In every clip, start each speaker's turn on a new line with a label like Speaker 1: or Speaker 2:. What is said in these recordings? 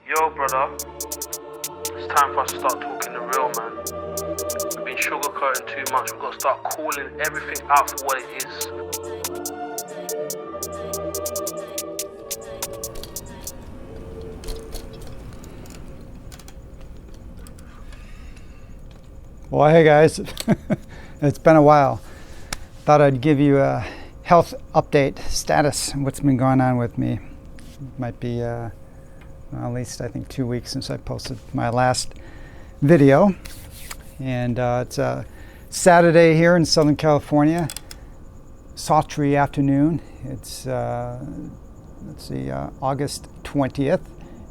Speaker 1: Yo, brother, it's time for us to start talking the real, man. We've been sugarcoating too much. We've got to start calling everything out for what it is.
Speaker 2: Well, hey guys, it's been a while. Thought I'd give you a health update status, what's been going on with me. Might be at least I think 2 weeks since I posted my last video. And it's a Saturday here in Southern California, sultry afternoon. It's August 20th,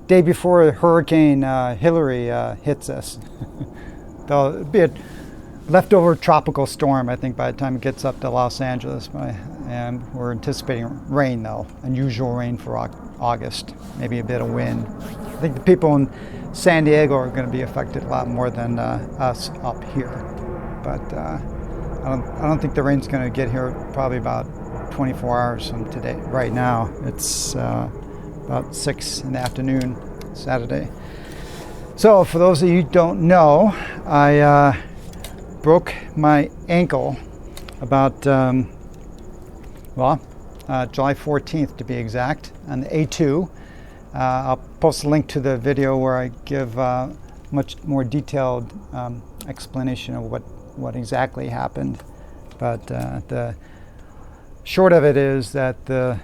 Speaker 2: day before Hurricane Hillary hits us. There'll be a leftover tropical storm, I think, by the time it gets up to Los Angeles. And we're anticipating rain, though, unusual rain for August, maybe a bit of wind. I think the people in San Diego are going to be affected a lot more than us up here. But I don't think the rain's going to get here probably about 24 hours from today. Right now, it's about 6 in the afternoon, Saturday. So, for those of you who don't know, I broke my ankle about, July 14th to be exact, on the A2. I'll post a link to the video where I give much more detailed explanation of what exactly happened. But the short of it is that the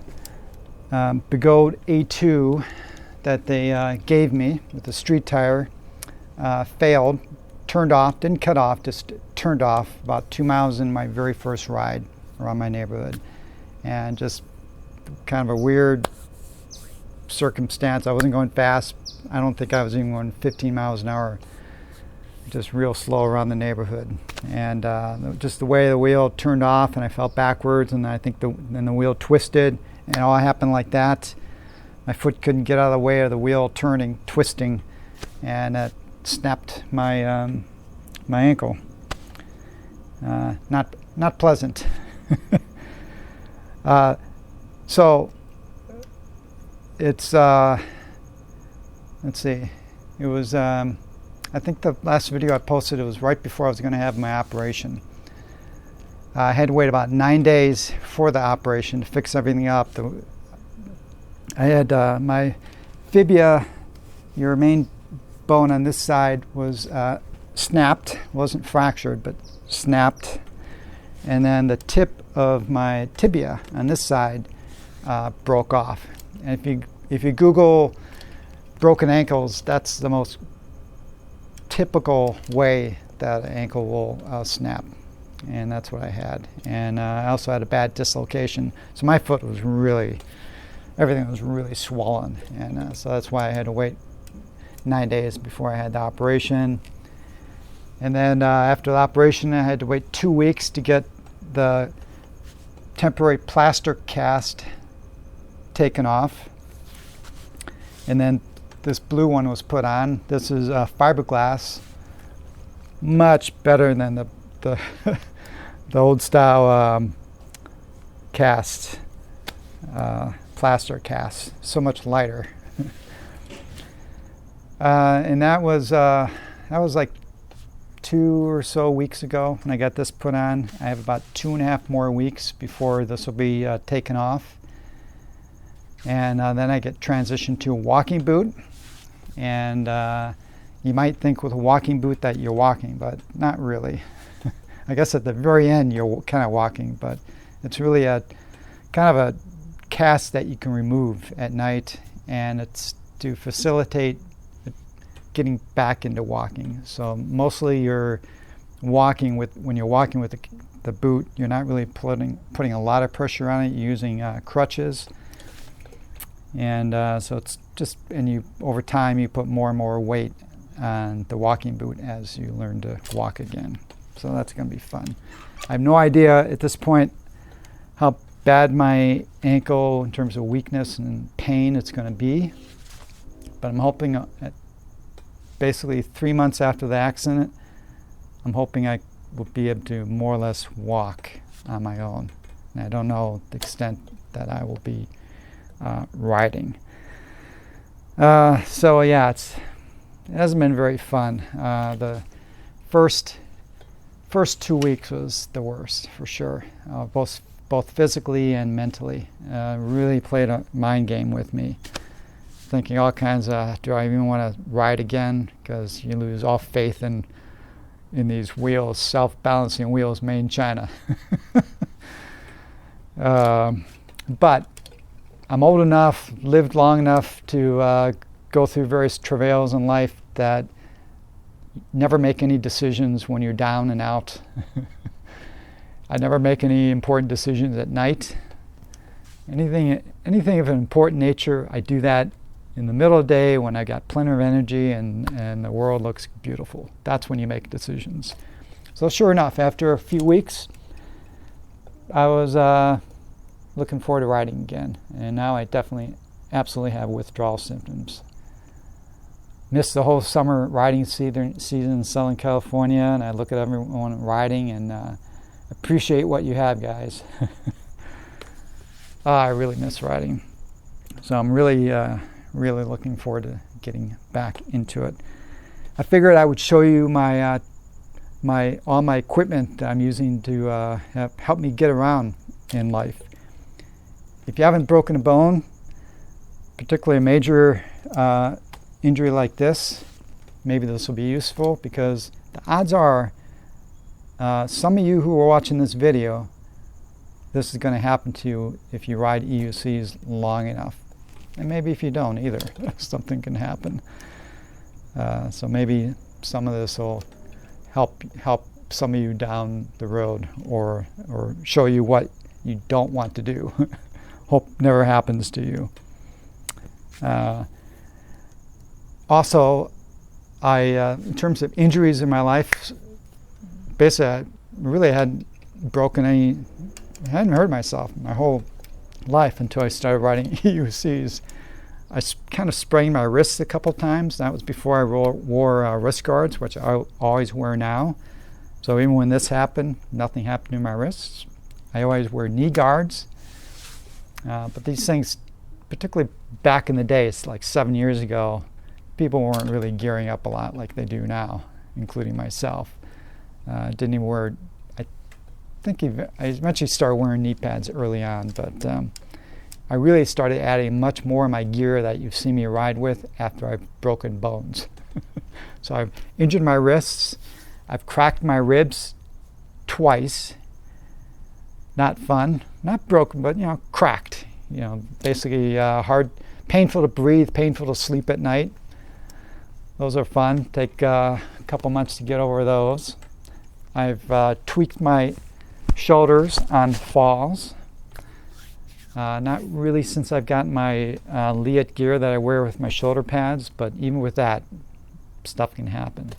Speaker 2: Begode A2 that they gave me with the street tire failed, turned off, didn't cut off, just turned off about 2 miles in my very first ride around my neighborhood. And just kind of a weird circumstance. I wasn't going fast. I don't think I was even going 15 miles an hour. Just real slow around the neighborhood. And just the way the wheel turned off and I fell backwards, and I think then the wheel twisted, and it all happened like that. My foot couldn't get out of the way of the wheel turning, twisting, and it snapped my my ankle. Not pleasant. So it's let's see. It was I think the last video I posted, it was right before I was going to have my operation. I had to wait about 9 days for the operation to fix everything up. I had my fibia, your main bone on this side, was snapped. Wasn't fractured, but snapped. And then the tip of my tibia on this side broke off. And if you Google broken ankles, that's the most typical way that an ankle will snap. And that's what I had. And I also had a bad dislocation. So my foot was everything was really swollen, and so that's why I had to wait 9 days before I had the operation. And then after the operation, I had to wait 2 weeks to get the temporary plaster cast taken off. And then this blue one was put on. This is fiberglass, much better than the the old style cast. Plaster cast, so much lighter. And that was like 2 or so weeks ago when I got this put on. I have about 2.5 more weeks before this will be taken off. And then I get transitioned to a walking boot. And you might think with a walking boot that you're walking, but not really. I guess at the very end you're kind of walking, but it's really a kind of a cast that you can remove at night, and it's to facilitate getting back into walking. So mostly you're walking when you're walking with the boot, you're not really putting a lot of pressure on it. You're using crutches, and so it's just, and you over time you put more and more weight on the walking boot as you learn to walk again. So that's going to be fun. I have no idea at this point how bad my ankle in terms of weakness and pain it's going to be, but I'm hoping at basically 3 months after the accident, I'm hoping I will be able to more or less walk on my own. And I don't know the extent that I will be riding. So yeah, it hasn't been very fun. The first 2 weeks was the worst for sure, both physically and mentally. Really played a mind game with me, thinking all kinds of, do I even want to ride again? Because you lose all faith in these wheels, self-balancing wheels made in China. But I'm old enough, lived long enough to go through various travails in life that never make any decisions when you're down and out. I never make any important decisions at night. Anything of an important nature, I do that in the middle of the day when I got plenty of energy and the world looks beautiful. That's when you make decisions. So sure enough, after a few weeks, I was looking forward to riding again. And now I absolutely have withdrawal symptoms. Missed the whole summer riding season in Southern California, and I look at everyone riding and appreciate what you have, guys. I really miss riding. So I'm really looking forward to getting back into it. I figured I would show you all my equipment that I'm using to help me get around in life. If you haven't broken a bone, particularly a major injury like this, maybe this will be useful, because the odds are some of you who are watching this video, this is going to happen to you if you ride EUCs long enough. And maybe if you don't either, something can happen. So maybe some of this will help some of you down the road, or show you what you don't want to do. Hope never happens to you. Also, in terms of injuries in my life, basically I really hadn't hurt myself my whole life until I started riding EUCs. I kind of sprained my wrists a couple times. That was before I wore wrist guards, which I always wear now. So even when this happened, nothing happened to my wrists. I always wear knee guards. But these things, particularly back in the day, it's like 7 years ago, people weren't really gearing up a lot like they do now, including myself. Didn't even wear, I eventually started wearing knee pads early on, but I really started adding much more of my gear that you've seen me ride with after I've broken bones. So I've injured my wrists, I've cracked my ribs twice. Not fun, not broken, but cracked. Basically hard, painful to breathe, painful to sleep at night. Those are fun. Take a couple months to get over those. I've tweaked my shoulders on falls. Not really since I've gotten my Leatt gear that I wear with my shoulder pads, but even with that, stuff can happen.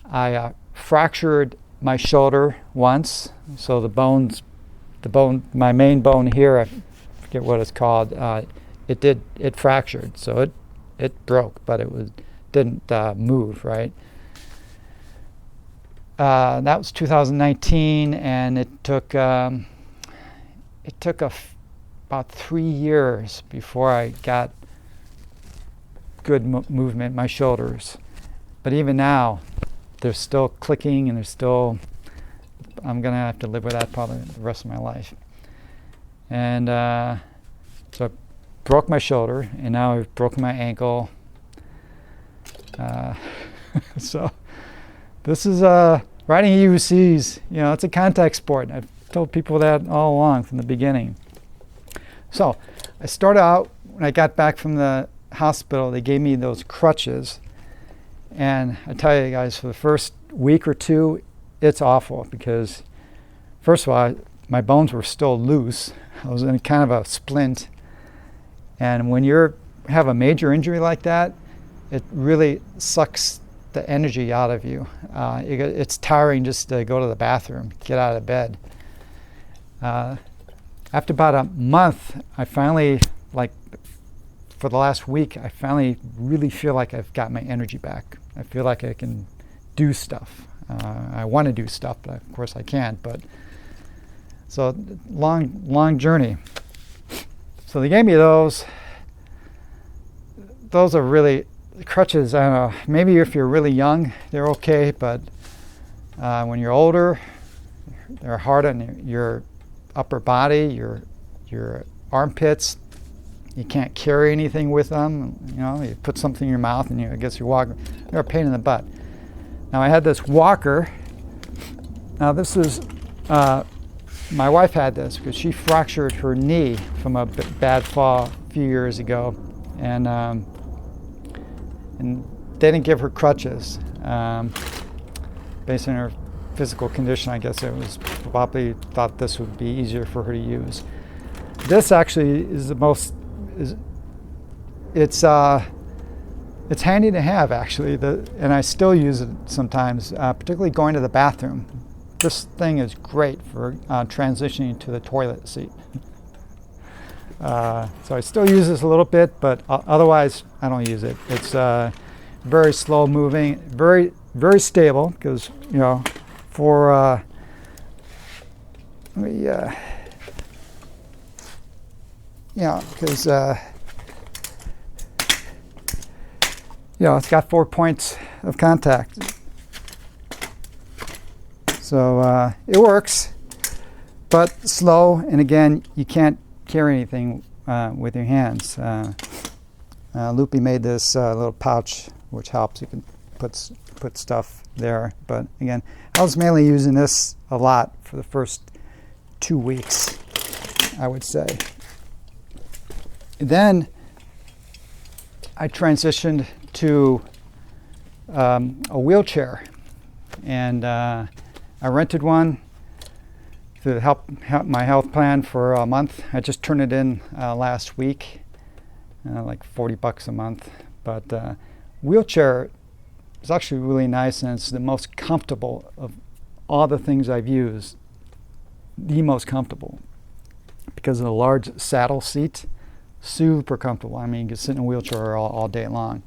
Speaker 2: I fractured my shoulder once, so my main bone here, I forget what it's called, it fractured, so it broke, but didn't move, right? That was 2019, and it took about 3 years before I got good movement in my shoulders. But even now, they're still clicking, and I'm gonna have to live with that probably the rest of my life. And so I broke my shoulder, and now I've broken my ankle. So this is riding EUCs. It's a contact sport. I've told people that all along from the beginning. So I started out, when I got back from the hospital, they gave me those crutches. And I tell you guys, for the first week or two, it's awful, because first of all, my bones were still loose. I was in kind of a splint. And when you have a major injury like that, it really sucks the energy out of you. It's tiring just to go to the bathroom, get out of bed. After about a month, I finally, for the last week, I finally really feel like I've got my energy back. I feel like I can do stuff. I want to do stuff, but of course I can't. But so long journey. So they gave me those those are really crutches. I don't know. Maybe if you're really young, they're okay, but when you're older, they're hard on your upper body, your armpits. You can't carry anything with them. You know, you put something in your mouth and I guess you're walking. They're a pain in the butt. Now I had this walker. Now this is, my wife had this because she fractured her knee from a bad fall a few years ago, and they didn't give her crutches. Based on her physical condition, I guess it was probably thought this would be easier for her to use. This actually is the most. It's handy to have actually, and I still use it sometimes, particularly going to the bathroom. This thing is great for transitioning to the toilet seat. So I still use this a little bit, but otherwise I don't use it. It's very slow moving, very very stable because for because it's got 4 points of contact, so it works, but slow. And again, you can't carry anything with your hands. Loopy made this little pouch which helps. You can put stuff there, but again, I was mainly using this a lot for the first 2 weeks, I would say. Then I transitioned to a wheelchair, and I rented one to help my health plan for a month. I just turned it in last week, like $40 a month. But wheelchair is actually really nice, and it's the most comfortable of all the things I've used. The most comfortable because of the large saddle seat. Super comfortable. I mean, you can sit in a wheelchair all day long.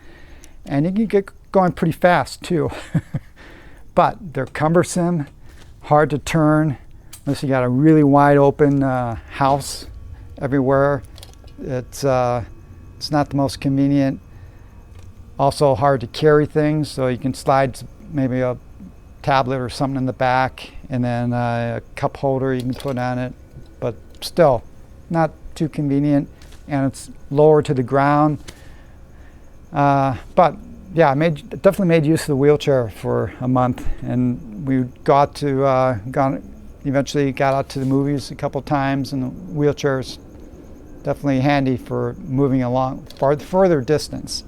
Speaker 2: And you can get going pretty fast too. But they're cumbersome, hard to turn, unless you got a really wide open house everywhere. It's not the most convenient. Also hard to carry things, so you can slide maybe a tablet or something in the back, and then a cup holder you can put on it, but still not too convenient. And it's lower to the ground. But yeah, I definitely made use of the wheelchair for a month, and we eventually got out to the movies a couple times, and the wheelchair's definitely handy for moving along further distance.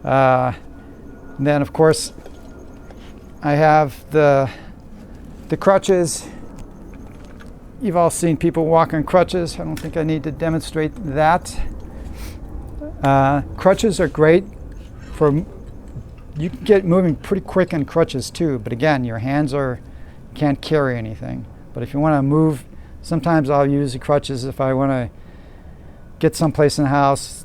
Speaker 2: Then of course I have the crutches. You've all seen people walk on crutches. I don't think I need to demonstrate that. Crutches are great you can get moving pretty quick on crutches too, but again, your hands can't carry anything. But if you want to move, sometimes I'll use the crutches if I want to get someplace in the house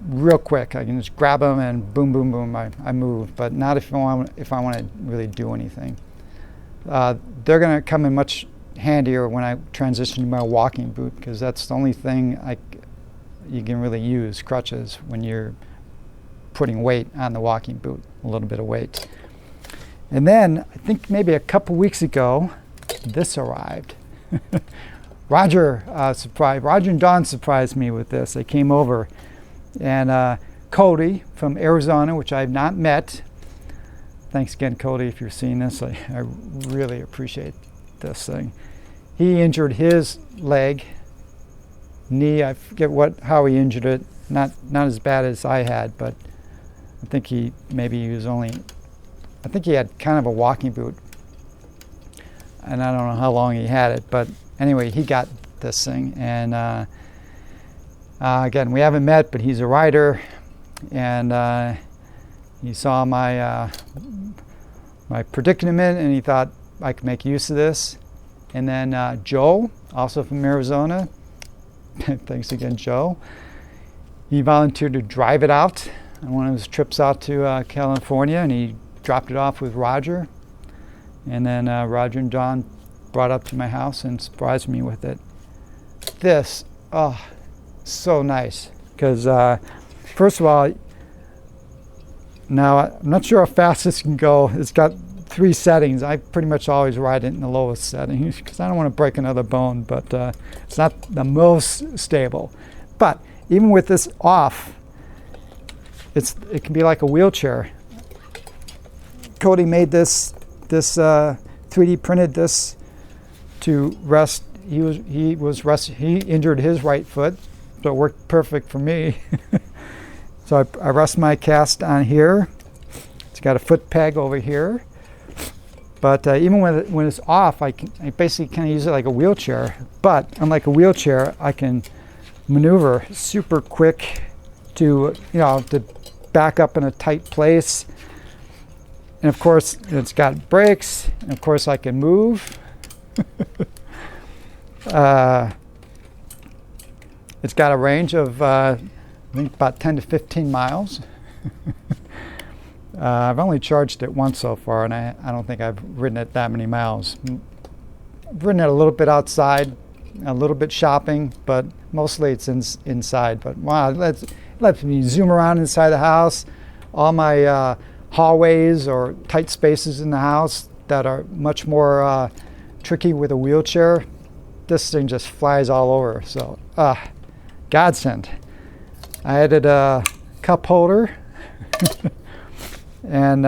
Speaker 2: real quick. I can just grab them and boom, boom, boom, I move, but not if I want to really do anything. They're going to come in much handier when I transition to my walking boot, because that's the only thing you can really use crutches when you're putting weight on the walking boot, a little bit of weight. And then I think maybe a couple weeks ago, this arrived. Roger and Don surprised me with this. They came over, and Cody from Arizona, which I have not met. Thanks again, Cody, if you're seeing this. I really appreciate this thing. He injured his knee. I forget how he injured it. Not as bad as I had, but I think he had kind of a walking boot, and I don't know how long he had it, but anyway, he got this thing. And again, we haven't met, but he's a rider, and he saw my predicament, and he thought I could make use of this. And then Joe, also from Arizona, thanks again, Joe. He volunteered to drive it out on one of his trips out to California, and he dropped it off with Roger. And then Roger and John brought it up to my house and surprised me with it. This, so nice, because first of all, now I'm not sure how fast this can go. It's got 3 settings. I pretty much always ride it in the lowest setting because I don't want to break another bone, but it's not the most stable. But even with this off, it can be like a wheelchair. Cody made this 3D printed this to rest. He injured his right foot, so it worked perfect for me. So I rest my cast on here. It's got a foot peg over here. But even when it's off, I basically kind of use it like a wheelchair. But unlike a wheelchair, I can maneuver super quick to back up in a tight place. And of course, it's got brakes. And of course, I can move. It's got a range of I think about 10 to 15 miles. I've only charged it once so far, and I don't think I've ridden it that many miles. I've ridden it a little bit outside, a little bit shopping, but mostly it's inside. But wow, it lets me zoom around inside the house. All my hallways or tight spaces in the house that are much more tricky with a wheelchair, this thing just flies all over. So, godsend. I added a cup holder. And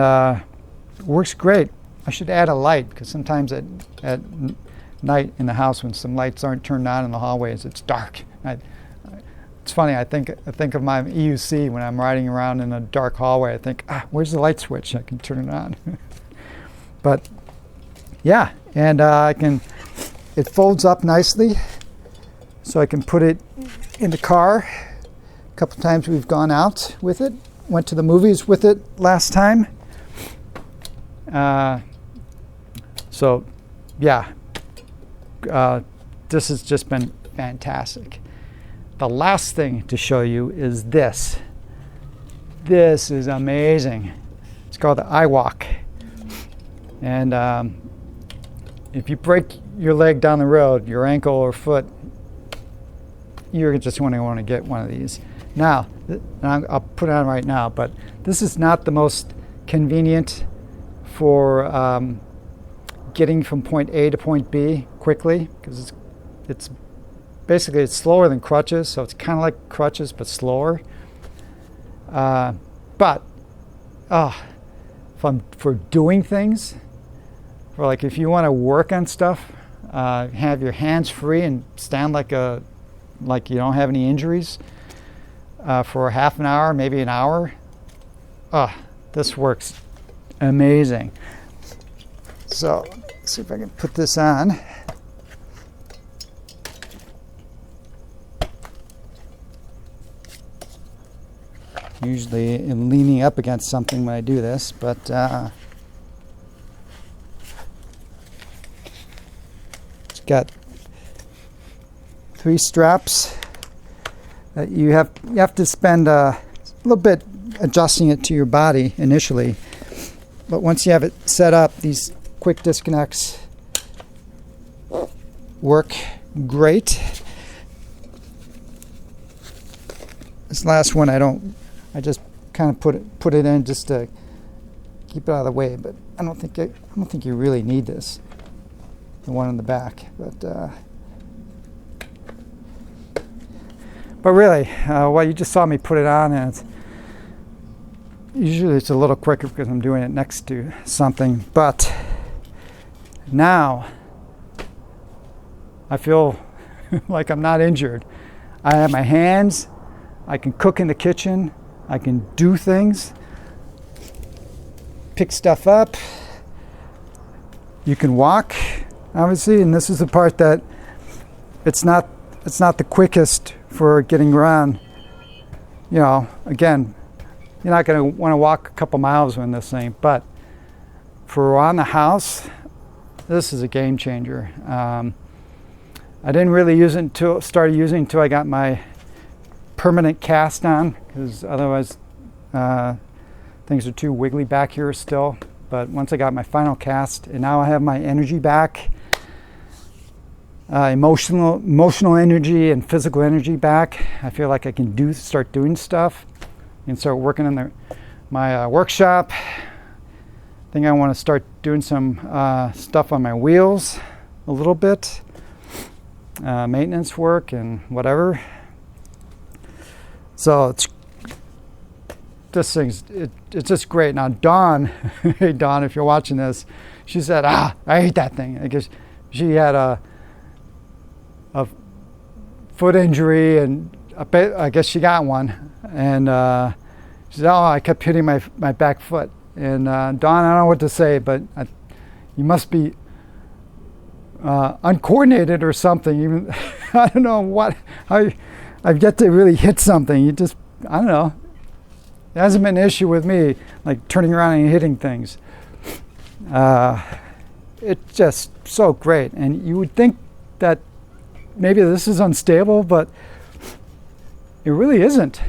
Speaker 2: works great. I should add a light because sometimes at night in the house when some lights aren't turned on in the hallways, it's dark. It's funny. I think of my EUC when I'm riding around in a dark hallway. I think, where's the light switch? I can turn it on. But yeah, and it folds up nicely, so I can put it in the car. A couple times we've gone out with it. Went to the movies with it last time. So, yeah, this has just been fantastic. The last thing to show you is this. This is amazing. It's called the iWalk. And if you break your leg down the road, your ankle or foot, you're just going to want to get one of these. Now, I'll put it on right now, but this is not the most convenient for getting from point A to point B quickly, because it's basically slower than crutches, so it's kind of like crutches but slower. But for doing things, for like if you want to work on stuff, have your hands free and stand like you don't have any injuries. For half an hour, maybe an hour. This works amazing. So, let's see if I can put this on. Usually I'm leaning up against something when I do this, but it's got 3 straps. You have to spend a little bit adjusting it to your body initially, but once you have it set up, these quick disconnects work great. This last one I just kind of put it in just to keep it out of the way, but I don't think you really need this, the one in the back, But really, well, you just saw me put it on, and usually it's a little quicker because I'm doing it next to something. But now I feel like I'm not injured. I have my hands. I can cook in the kitchen. I can do things, pick stuff up. You can walk, obviously, and this is the part that it's not the quickest for getting around. Again, you're not going to want to walk a couple miles in this thing, but for around the house, this is a game changer. I didn't really start using it until I got my permanent cast on, because otherwise things are too wiggly back here still. But once I got my final cast, and now I have my energy back, emotional energy and physical energy back, I feel like I can start doing stuff. and start working in my workshop. I think I want to start doing some stuff on my wheels a little bit, maintenance work and whatever. So it's just great. Now Dawn, hey Dawn, if you're watching this, she said, I hate that thing. I guess she had a foot injury, and I guess she got one, and she said, I kept hitting my back foot. And Dawn, I don't know what to say, but you must be uncoordinated or something. Even I don't know how I've yet to really hit something. I don't know. It hasn't been an issue with me, like turning around and hitting things. It's just so great. And you would think that maybe this is unstable, but it really isn't.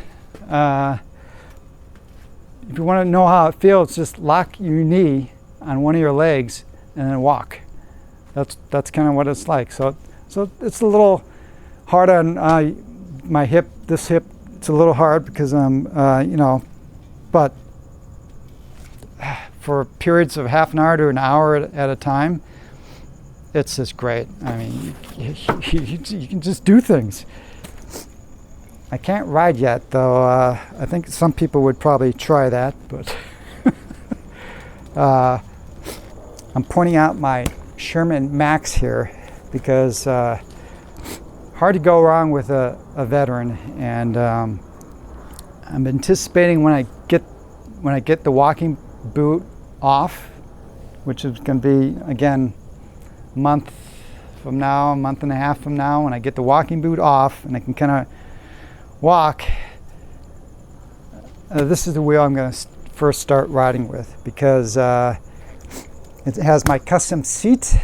Speaker 2: If you want to know how it feels, just lock your knee on one of your legs and then walk. That's kind of what it's like. So it's a little hard on my hip. This hip, it's a little hard because I'm, but for periods of half an hour to an hour at a time, it's just great. I mean, you can just do things. I can't ride yet, though. I think some people would probably try that, but I'm pointing out my Sherman Max here because hard to go wrong with a veteran, and I'm anticipating when I get the walking boot off, which is going to be again a month and a half from now, when I get the walking boot off and I can kind of walk. This is the wheel I'm going to first start riding with, because it has my custom seat.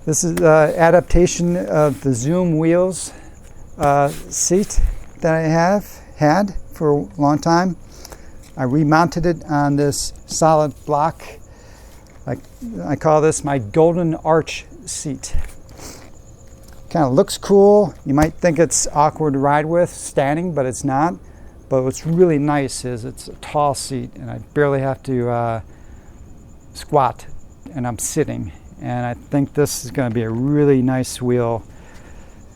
Speaker 2: This is adaptation of the Zoom wheels seat that I have had for a long time. I remounted it on this solid block. I call this my golden arch seat. Kind of looks cool. You might think it's awkward to ride with standing, but it's not. But what's really nice is it's a tall seat, and I barely have to squat, and I'm sitting. And I think this is going to be a really nice wheel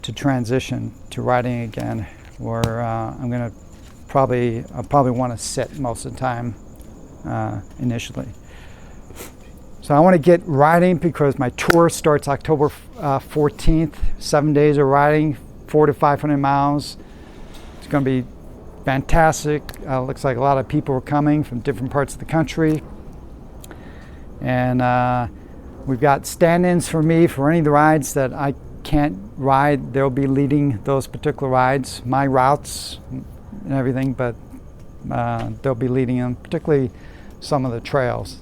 Speaker 2: to transition to riding again, where I'll probably want to sit most of the time initially. So I want to get riding because my tour starts October 14th. 7 days of riding, 400 to 500 miles. It's going to be fantastic. Looks like a lot of people are coming from different parts of the country. And we've got stand-ins for me for any of the rides that I can't ride. They'll be leading those particular rides, my routes and everything, but they'll be leading them, particularly some of the trails.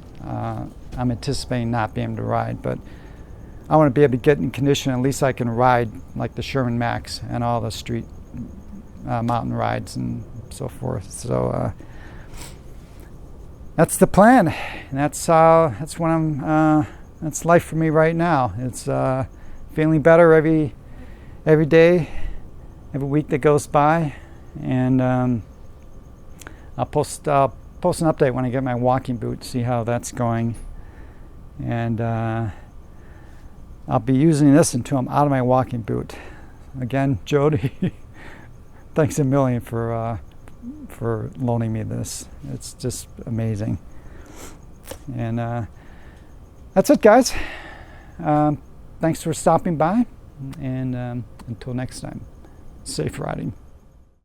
Speaker 2: I'm anticipating not being able to ride, but I want to be able to get in condition. At least I can ride like the Sherman Max and all the street mountain rides and so forth. So that's the plan, and that's what I'm. That's life for me right now. It's feeling better every day, every week that goes by, and I'll post an update when I get my walking boot, see how that's going. And I'll be using this until I'm out of my walking boot. Again, Jody, thanks a million for loaning me this. It's just amazing. And that's it, guys. Thanks for stopping by, and until next time, safe riding.